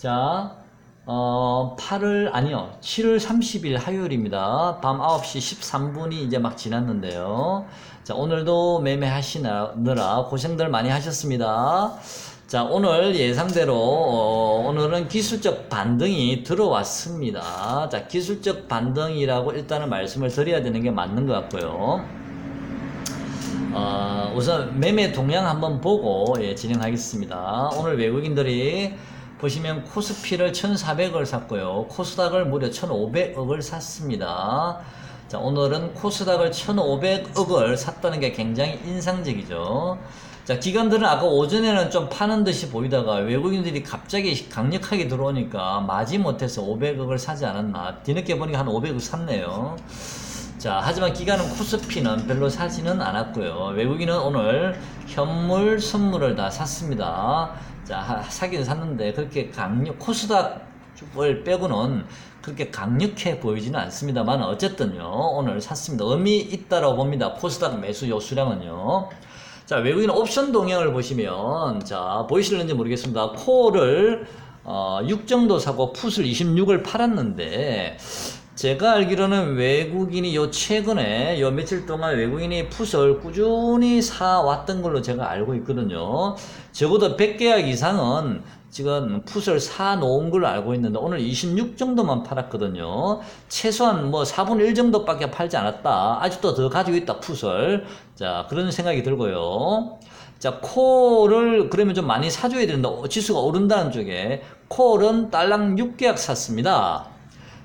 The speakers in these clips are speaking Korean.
자, 7월 30일 화요일입니다. 밤 9시 13분이 이제 막 지났는데요. 자, 오늘도 매매하시느라 고생들 많이 하셨습니다. 자, 오늘 예상대로, 오늘은 기술적 반등이 들어왔습니다. 자, 기술적 반등이라고 일단은 말씀을 드려야 되는 게 맞는 것 같고요. 우선 매매 동향 한번 보고 진행하겠습니다. 오늘 외국인들이 보시면 코스피를 1,400을 샀고요. 코스닥을 무려 1,500억을 샀습니다. 자, 오늘은 코스닥을 1,500억을 샀다는 게 굉장히 인상적이죠. 자, 기관들은 아까 오전에는 좀 파는 듯이 보이다가 외국인들이 갑자기 강력하게 들어오니까 마지못해서 500억을 사지 않았나. 뒤늦게 보니까 한 500억 샀네요. 자, 하지만 기관은 코스피는 별로 사지는 않았고요. 외국인은 오늘 현물, 선물을 다 샀습니다. 자, 사긴 샀는데 그렇게 코스닥을 빼고는 그렇게 강력해 보이지는 않습니다만 어쨌든요, 오늘 샀습니다. 의미 있다라고 봅니다. 코스닥 매수 요수량은요. 자, 외국인 옵션 동향을 보시면, 자, 보이실는지 모르겠습니다. 콜을 6 정도 사고 풋을 26을 팔았는데, 제가 알기로는 외국인이 최근에 며칠 동안 외국인이 풋을 꾸준히 사왔던 걸로 제가 알고 있거든요. 적어도 100계약 이상은 지금 풋을 사놓은 걸로 알고 있는데 오늘 26 정도만 팔았거든요. 최소한 4분의 1 정도밖에 팔지 않았다. 아직도 더 가지고 있다, 풋을. 자, 그런 생각이 들고요. 자, 콜을 그러면 좀 많이 사줘야 된다. 지수가 오른다는 쪽에 콜은 달랑 6계약 샀습니다.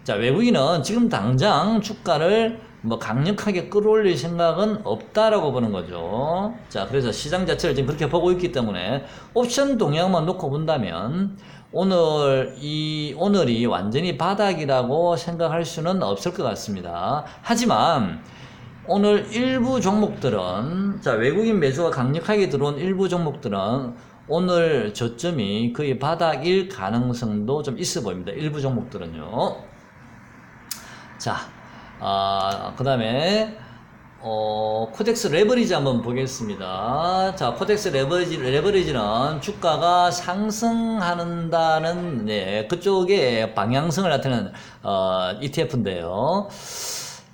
자, 외국인은 지금 당장 주가를 강력하게 끌어올릴 생각은 없다라고 보는 거죠. 자, 그래서 시장 자체를 지금 그렇게 보고 있기 때문에 옵션 동향만 놓고 본다면 오늘이 완전히 바닥이라고 생각할 수는 없을 것 같습니다. 하지만 오늘 일부 종목들은, 자, 외국인 매수가 강력하게 들어온 일부 종목들은 오늘 저점이 거의 바닥일 가능성도 좀 있어 보입니다. 일부 종목들은요. 자, 그 다음에, 코덱스 레버리지 한번 보겠습니다. 자, 코덱스 레버리지는 주가가 상승한다는, 그쪽의 방향성을 나타내는, ETF인데요.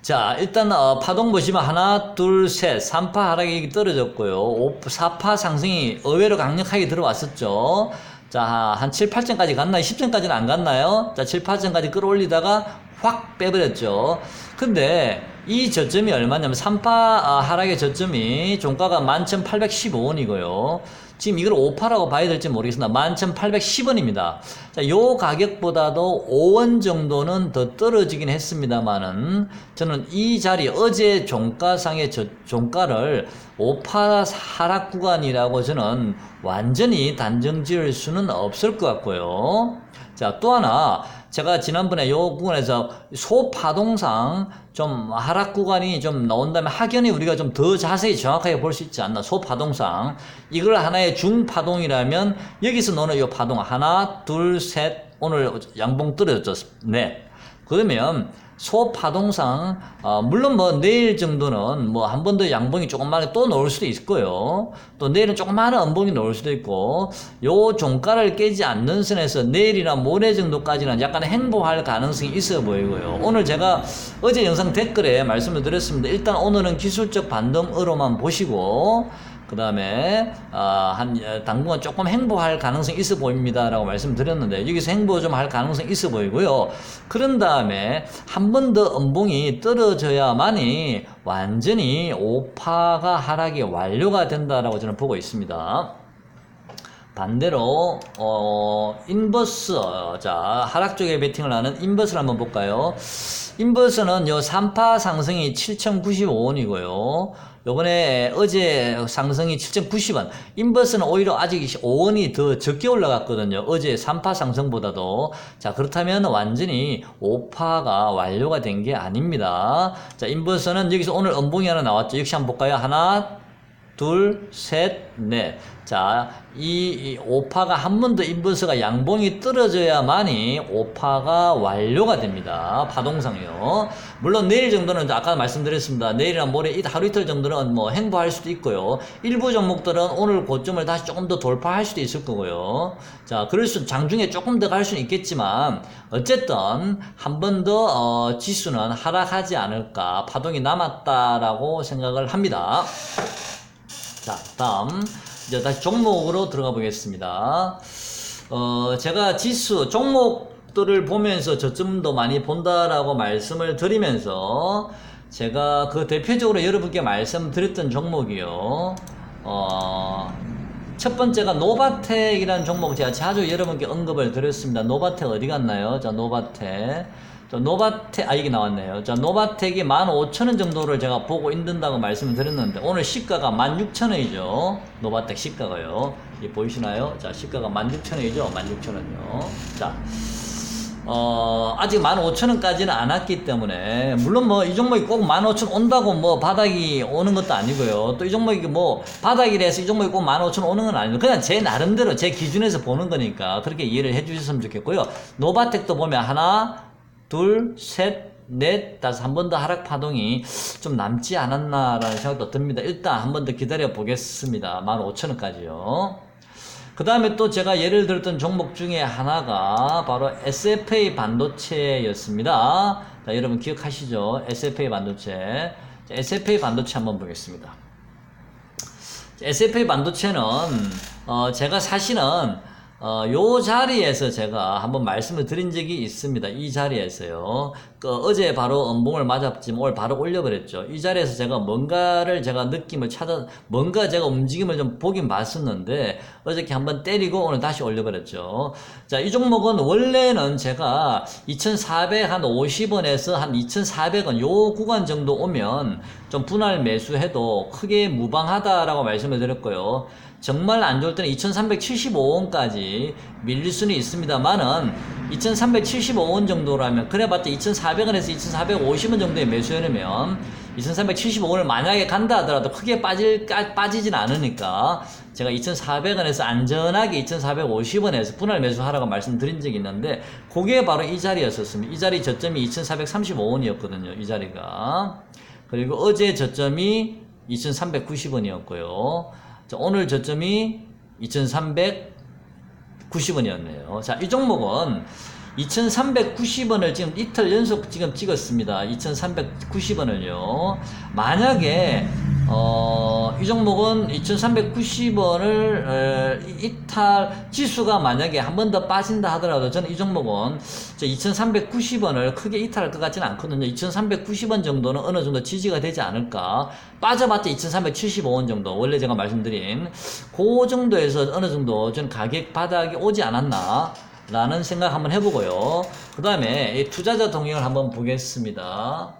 자, 일단, 파동 보시면 하나, 둘, 셋, 3파 하락이 떨어졌고요. 4파 상승이 의외로 강력하게 들어왔었죠. 자, 한 7, 8점까지 갔나요? 10점까지는 안 갔나요? 자, 7, 8점까지 끌어올리다가 확 빼버렸죠. 근데 이 저점이 얼마냐면 3파 하락의 저점이 종가가 11,815원이고요. 지금 이걸 5파라고 봐야 될지 모르겠습니다. 11,810원입니다. 자, 요 가격보다도 5원 정도는 더 떨어지긴 했습니다만은 저는 이 자리 어제 종가상의 종가를 5파 하락 구간이라고 저는 완전히 단정 지을 수는 없을 것 같고요. 자, 또 하나, 제가 지난번에 요 부분에서 소파동상 좀 하락 구간이 좀 나온다면 확연히 우리가 좀 더 자세히 정확하게 볼 수 있지 않나. 소파동상. 이걸 하나의 중파동이라면 여기서 노는 요 파동. 하나, 둘, 셋. 오늘 양봉 떨어졌죠. 네. 그러면 소파동상, 물론 내일 정도는 한 번 더 양봉이 조금만 또 나올 수도 있을 거예요. 또 내일은 조그마한 음봉이 나올 수도 있고, 요 종가를 깨지 않는 선에서 내일이나 모레 정도까지는 약간 행보할 가능성이 있어 보이고요. 오늘 제가 어제 영상 댓글에 말씀을 드렸습니다. 일단 오늘은 기술적 반등으로만 보시고, 그 다음에 당분간 조금 행보할 가능성이 있어 보입니다 라고 말씀드렸는데 여기서 행보 좀 할 가능성이 있어 보이고요. 그런 다음에 한 번 더 음봉이 떨어져야만이 완전히 5파가 하락이 완료가 된다라고 저는 보고 있습니다. 반대로 인버스, 자, 하락 쪽에 베팅을 하는 인버스를 한번 볼까요? 인버스는 요 3파 상승이 7,095원이고요. 요번에 어제 상승이 7,090원. 인버스는 오히려 아직 5원이 더 적게 올라갔거든요. 어제 3파 상승보다도. 자, 그렇다면 완전히 5파가 완료가 된 게 아닙니다. 자, 인버스는 여기서 오늘 음봉이 하나 나왔죠. 역시 한번 볼까요? 하나, 둘, 셋, 넷. 자, 이 오파가 한 번 더 인버스가 양봉이 떨어져야만이 오파가 완료가 됩니다. 파동상이요. 물론 내일 정도는 아까 말씀드렸습니다. 내일이나 모레 하루 이틀 정도는 뭐 행보할 수도 있고요. 일부 종목들은 오늘 고점을 다시 조금 더 돌파할 수도 있을 거고요. 자, 그럴 수 장중에 조금 더 갈 수는 있겠지만 어쨌든 한 번 더 지수는 하락하지 않을까, 파동이 남았다라고 생각을 합니다. 자, 다음 이제 다시 종목으로 들어가 보겠습니다. 제가 지수 종목들을 보면서 저점도 많이 본다라고 말씀을 드리면서 제가 그 대표적으로 여러분께 말씀드렸던 종목이요. 첫 번째가 노바텍이라는 종목 제가 자주 여러분께 언급을 드렸습니다. 노바텍 어디 갔나요? 자, 노바텍. 이게 나왔네요. 자, 노바텍이 15,000원 정도를 제가 보고 있는다고 말씀을 드렸는데, 오늘 시가가 16,000원이죠. 노바텍 시가가요. 이게 보이시나요? 자, 시가가 16,000원이죠. 16,000원이요. 자, 아직 15,000원까지는 안 왔기 때문에, 물론 뭐 이 종목이 꼭 15,000원 온다고 뭐 바닥이 오는 것도 아니고요. 또 이 종목이 뭐 바닥이라서 이 종목이 꼭 15,000원 오는 건 아니고, 그냥 제 나름대로 제 기준에서 보는 거니까 그렇게 이해를 해 주셨으면 좋겠고요. 노바텍도 보면 하나, 둘, 셋, 넷, 다섯, 한 번 더 하락 파동이 좀 남지 않았나라는 생각도 듭니다. 일단 한 번 더 기다려 보겠습니다. 15,000원까지요. 그 다음에 또 제가 예를 들었던 종목 중에 하나가 바로 SFA 반도체였습니다. 자, 여러분 기억하시죠? SFA 반도체. 자, SFA 반도체 한번 보겠습니다. SFA 반도체는 제가 사실은 요 자리에서 제가 한번 말씀을 드린 적이 있습니다. 이 자리에서요. 어제 바로 음봉을 맞았지만 오늘 바로 올려버렸죠. 이 자리에서 제가 뭔가를 제가 느낌을 뭔가 제가 움직임을 좀 보긴 봤었는데, 어저께 한번 때리고 오늘 다시 올려버렸죠. 자, 이 종목은 원래는 제가 2,450원에서 한 2,400원 요 구간 정도 오면 좀 분할 매수해도 크게 무방하다라고 말씀을 드렸고요. 정말 안 좋을 때는 2,375원까지 밀릴 수는 있습니다만은 2,375원 정도라면, 그래봤자 2,400원에서 2,450원 정도의 매수해놓으면 2,375원을 만약에 간다 하더라도 크게 빠지진 않으니까 제가 2,400원에서 안전하게 2,450원에서 분할 매수하라고 말씀드린 적이 있는데, 그게 바로 이 자리였었습니다. 이 자리 저점이 2,435원이었거든요. 이 자리가. 그리고 어제 저점이 2,390원이었고요. 자, 오늘 저점이 2,390원이었네요. 자, 이 종목은 2,390원을 지금 이틀 연속 지금 찍었습니다. 2,390원을요. 만약에 이 종목은 2,390원을 이탈 지수가 만약에 한 번 더 빠진다 하더라도 저는 이 종목은 2,390원을 크게 이탈할 것 같지는 않거든요. 2,390원 정도는 어느 정도 지지가 되지 않을까. 빠져봤자 2,375원 정도, 원래 제가 말씀드린 그 정도에서 어느 정도 전 가격 바닥이 오지 않았나 라는 생각 한번 해보고요. 그 다음에 투자자 동향을 한번 보겠습니다.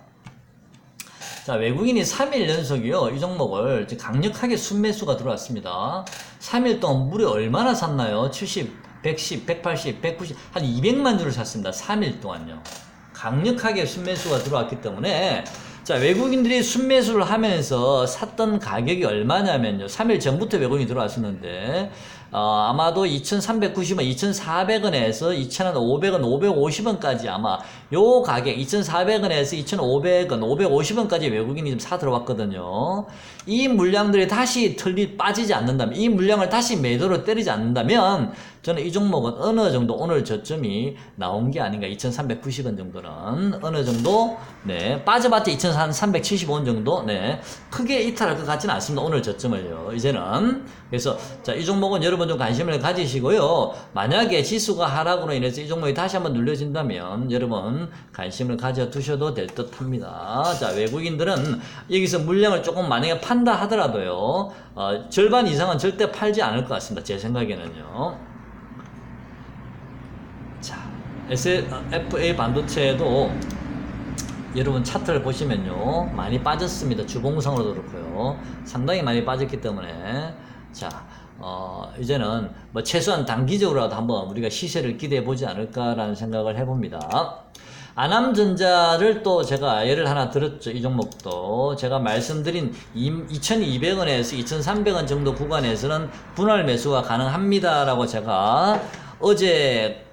자, 외국인이 3일 연속이요, 이 종목을 강력하게 순매수가 들어왔습니다. 3일 동안 무려 얼마나 샀나요? 70, 110, 180, 190, 한 200만 주를 샀습니다. 3일 동안요. 강력하게 순매수가 들어왔기 때문에, 자, 외국인들이 순매수를 하면서 샀던 가격이 얼마냐면요, 3일 전부터 외국인이 들어왔었는데, 아마도 2,390원, 2,400원에서 2,500원, 550원까지 아마 요 가격 2,400원에서 2,500원, 550원까지 외국인이 좀 사 들어왔거든요. 이 물량들이 다시 빠지지 않는다면, 이 물량을 다시 매도로 때리지 않는다면 저는 이 종목은 어느 정도 오늘 저점이 나온 게 아닌가. 2,390원 정도는 어느 정도, 네, 빠져봤자 2,375원 정도, 네, 크게 이탈할 것 같지는 않습니다. 오늘 저점을요, 이제는. 그래서 자, 이 종목은 여러분 좀 관심을 가지시고요. 만약에 지수가 하락으로 인해서 이 종목이 다시 한번 눌려진다면 여러분 관심을 가져 두셔도 될 듯 합니다. 자, 외국인들은 여기서 물량을 조금 만약에 판다 하더라도요, 절반 이상은 절대 팔지 않을 것 같습니다. 제 생각에는요. 자, SFA 반도체도 여러분 차트를 보시면요, 많이 빠졌습니다. 주봉상으로도 그렇고요. 상당히 많이 빠졌기 때문에, 자, 이제는 뭐 최소한 단기적으로라도 한번 우리가 시세를 기대해 보지 않을까라는 생각을 해봅니다. 아남전자를 또 제가 예를 하나 들었죠. 이 종목도 제가 말씀드린 2,200원에서 2,300원 정도 구간에서는 분할 매수가 가능합니다라고 제가 어제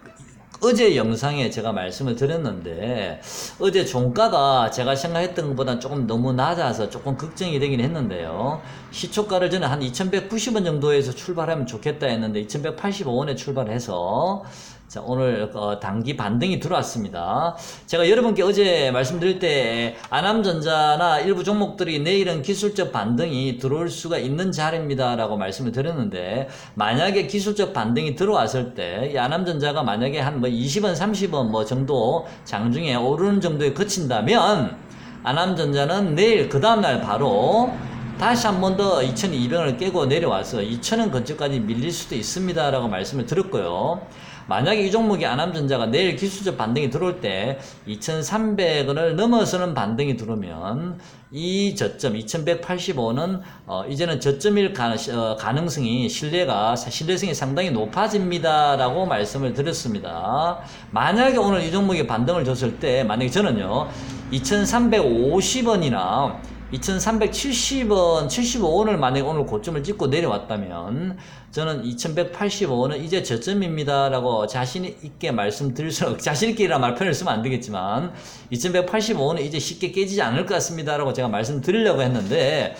영상에 제가 말씀을 드렸는데, 어제 종가가 제가 생각했던 것보다 조금 너무 낮아서 조금 걱정이 되긴 했는데요. 시초가를 저는 한 2190원 정도에서 출발하면 좋겠다 했는데 2185원에 출발해서 자, 오늘 단기 반등이 들어왔습니다. 제가 여러분께 어제 말씀드릴 때 아남전자나 일부 종목들이 내일은 기술적 반등이 들어올 수가 있는 자리입니다 라고 말씀을 드렸는데, 만약에 기술적 반등이 들어왔을 때 이 아남전자가 만약에 한 뭐 20원 30원 뭐 정도 장중에 오르는 정도에 그친다면 아남전자는 내일 그 다음날 바로 다시 한 번 더 2200원을 깨고 내려와서 2000원 근처까지 밀릴 수도 있습니다 라고 말씀을 드렸고요. 만약에 이 종목이 아남전자가 내일 기술적 반등이 들어올 때 2300원을 넘어서는 반등이 들어오면 이 저점 2185는 이제는 저점일 가능성이 신뢰성이 상당히 높아집니다 라고 말씀을 드렸습니다. 만약에 오늘 이 종목이 반등을 줬을 때 만약에 저는요 2350원이나 2370원, 75원을 만약에 오늘 고점을 찍고 내려왔다면 저는 2185원은 이제 저점입니다 라고 자신있게 말씀드릴수록, 자신있게라는 말 표현을 쓰면 안 되겠지만 2185원은 이제 쉽게 깨지지 않을 것 같습니다 라고 제가 말씀드리려고 했는데,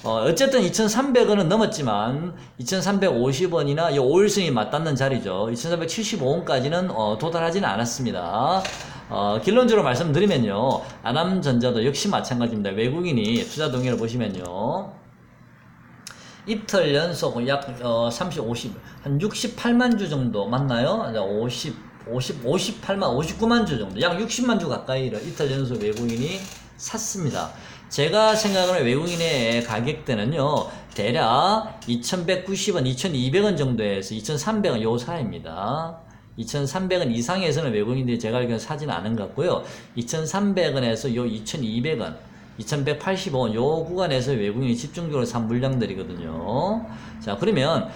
어쨌든 2300원은 넘었지만 2350원이나 이 5일선이 맞닿는 자리죠. 2375원까지는 도달하지는 않았습니다. 결론적으로 말씀드리면요, 아남전자도 역시 마찬가지입니다. 외국인이 투자 동의를 보시면요, 이틀 연속 약 한 68만 주 정도 맞나요? 58만, 59만 주 정도, 약 60만 주 가까이를 이틀 연속 외국인이 샀습니다. 제가 생각하는 외국인의 가격대는요, 대략 2190원, 2200원 정도에서 2300원 요 사이입니다. 2300원 이상에서는 외국인들이 제가 알기로는 사지는 않은 것 같고요. 2300원에서 요 2200원, 2185원 요 구간에서 외국인이 집중적으로 산 물량들이거든요. 자, 그러면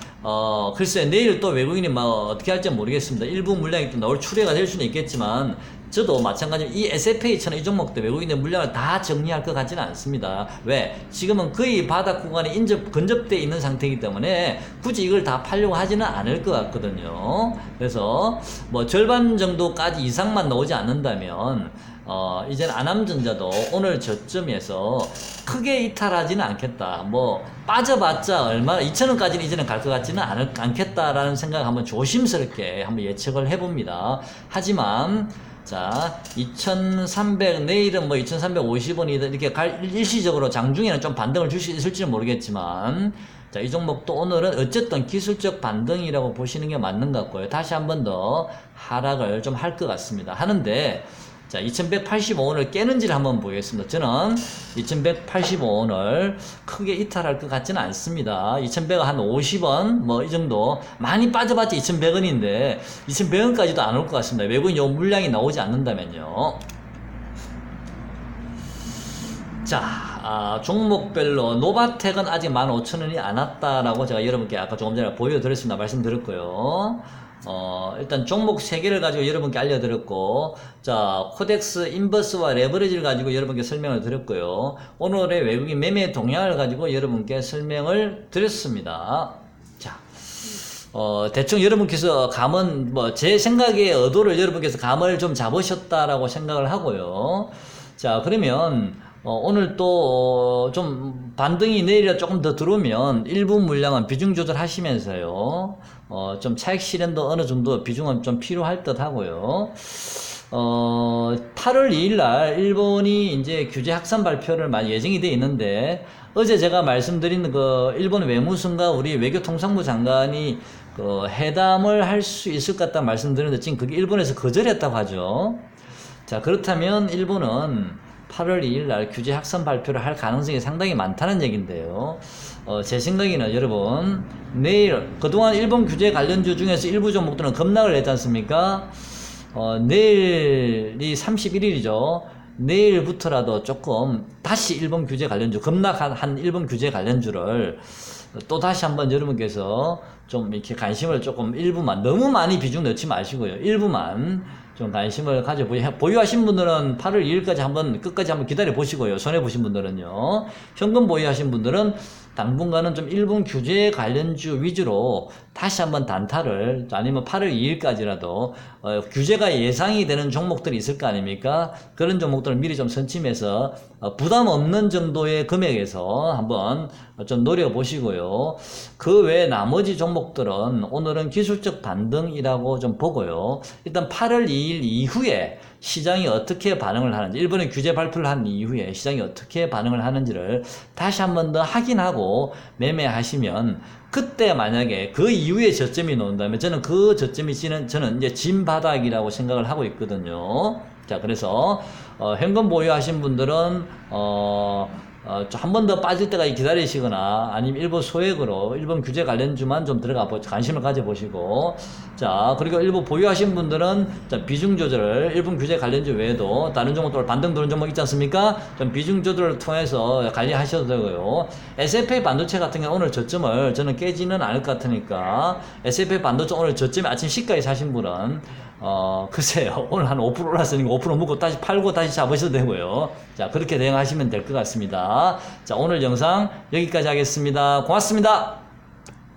글쎄 내일 또 외국인이 뭐 어떻게 할지 모르겠습니다. 일부 물량이 또 나올 추례가 될 수는 있겠지만, 저도 마찬가지로 이 SFA처럼 이 종목도 외국인의 물량을 다 정리할 것 같지는 않습니다. 왜? 지금은 거의 바닥 구간에 근접되어 있는 상태이기 때문에 굳이 이걸 다 팔려고 하지는 않을 것 같거든요. 그래서 뭐 절반 정도까지 이상만 나오지 않는다면 이제는 아남전자도 오늘 저점에서 크게 이탈하지는 않겠다. 뭐 빠져봤자 얼마나 2,000원까지는 이제는 갈 것 같지는 않겠다라는 생각 한번 조심스럽게 한번 예측을 해봅니다. 하지만 자, 2300, 내일은 뭐 2350원이다 이렇게 일시적으로 장중에는 좀 반등을 줄 수 있을지는 모르겠지만, 자, 이 종목도 오늘은 어쨌든 기술적 반등이라고 보시는 게 맞는 것 같고요. 다시 한 번 더 하락을 좀 할 것 같습니다. 하는데, 자, 2185원을 깨는지를 한번 보겠습니다. 저는 2185원을 크게 이탈할 것 같지는 않습니다. 2100원 한 50원, 뭐 이 정도. 많이 빠져봤자 2100원인데, 2100원까지도 안 올 것 같습니다. 외국인 요 물량이 나오지 않는다면요. 자, 종목별로 노바텍은 아직 15,000원이 안 왔다라고 제가 여러분께 아까 조금 전에 보여드렸습니다. 말씀드렸고요. 일단 종목 3개를 가지고 여러분께 알려드렸고, 자, 코덱스 인버스와 레버리지를 가지고 여러분께 설명을 드렸고요. 오늘의 외국인 매매 동향을 가지고 여러분께 설명을 드렸습니다. 자, 대충 여러분께서 감은, 뭐, 제 생각의 의도를 여러분께서 감을 좀 잡으셨다라고 생각을 하고요. 자, 그러면, 오늘 또, 좀, 반등이 내일이라 조금 더 들어오면, 일부 물량은 비중 조절하시면서요, 좀 차익 실현도 어느 정도 비중은 좀 필요할 듯 하고요. 8월 2일 날, 일본이 이제 규제 확산 발표를 많이 예정이 돼 있는데, 어제 제가 말씀드린 일본 외무성과 우리 외교통상부 장관이 회담을 할 수 있을 것 같다 말씀드렸는데, 지금 그게 일본에서 거절했다고 하죠. 자, 그렇다면 일본은 8월 2일 날 규제 확산 발표를 할 가능성이 상당히 많다는 얘기인데요. 제 생각에는 여러분, 내일, 그동안 일본 규제 관련주 중에서 일부 종목들은 급락을 했지 않습니까? 내일이 31일이죠. 내일부터라도 조금 다시 일본 규제 관련주, 급락한 일본 규제 관련주를 또 다시 한번 여러분께서 좀 이렇게 관심을 조금 일부만, 너무 많이 비중 넣지 마시고요. 일부만 좀 관심을 보유하신 분들은 8월 2일까지 한번 끝까지 한번 기다려 보시고요. 손해 보신 분들은요. 현금 보유하신 분들은 당분간은 좀 일본 규제 관련주 위주로 다시 한번 단타를, 아니면 8월 2일까지라도 규제가 예상이 되는 종목들이 있을 거 아닙니까? 그런 종목들을 미리 좀 선침해서 부담 없는 정도의 금액에서 한번 좀 노려보시고요. 그 외 나머지 종목들은 오늘은 기술적 반등이라고 좀 보고요. 일단 8월 2일 이후에 시장이 어떻게 반응을 하는지, 일본의 규제 발표를 한 이후에 시장이 어떻게 반응을 하는지를 다시 한 번 더 확인하고 매매하시면, 그때 만약에 그 이후에 저점이 나온다면 저는 그 저점이 저는 이제 진 바닥이라고 생각을 하고 있거든요. 자, 그래서 현금 보유하신 분들은 한 번 더 빠질 때까지 기다리시거나, 아니면 일부 소액으로 일본 규제 관련주만 좀 들어가 관심을 가져보시고, 자, 그리고 일부 보유하신 분들은 비중 조절을, 일본 규제 관련주 외에도 다른 종목들 반등 도는 종목 있지 않습니까? 좀 비중 조절을 통해서 관리하셔도 되고요. SFA 반도체 같은 경우 오늘 저점을 저는 깨지는 않을 것 같으니까, SFA 반도체 오늘 저점에 아침 시가에 사신 분은 글쎄요, 오늘 한 5% 올랐으니까 5% 묶고 다시 팔고 다시 잡으셔도 되고요. 자, 그렇게 대응하시면 될 것 같습니다. 자, 오늘 영상 여기까지 하겠습니다. 고맙습니다.